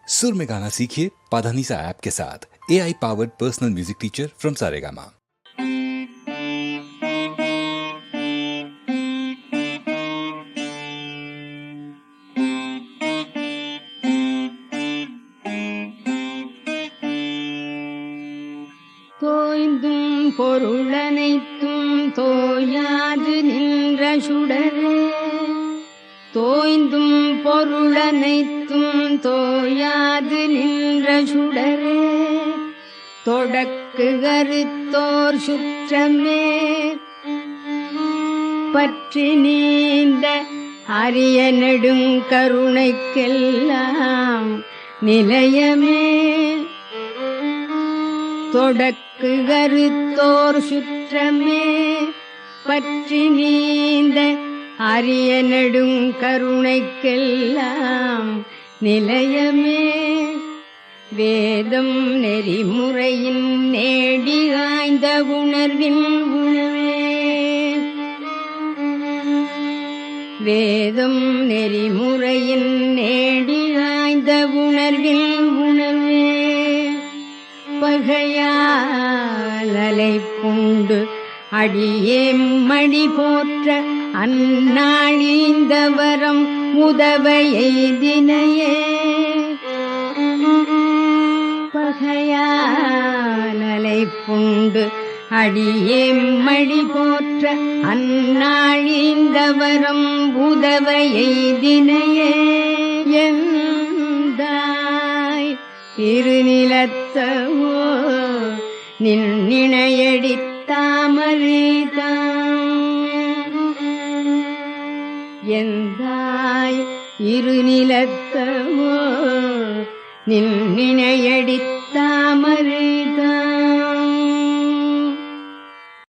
सुर में गाना सीखिए पाधानीसा ऐप के साथ। AI powered personal music teacher from Saregama. தோய்ந்தும் பொருளனைத்தும் தோயாது நின்ற சுடரே, தோய்ந்தும் பொருளனைத்தும் தோயாது நின்ற சுடரே, தொடக்கு கருத்தோர் சுற்றமே பற்றி நீந்த அரிய நெடுங்கருணைக்கெல்லாம் நிலையமே. தொடக்கு கருத்தோர் சுற்றமே பற்றி நீந்த அரிய நெடுங்கருணைக்கெல்லாம் நிலையமே. வேதம் நெறிமுறையின் நேடி ஆய்ந்த உணர்வின் உணவே, வேதம் நெறிமுறையின் நேடி ஆய்ந்த உணர்வின் உணவே. பகையாலை புண்டு அடியேம் மடி போற்ற அந்நாழிந்த வரம் உதவ எய்தினையே. பகையாலை புண்டு அடியேம் மடி போற்ற அந்நாழிந்த வரம் உதவ எய்தினையே. எந்தாய் இருநிலத்தவோ நின் நினையடித் தாமரைதாம், எந்தாய் இருநிலத்தவோ நின் நினையடித்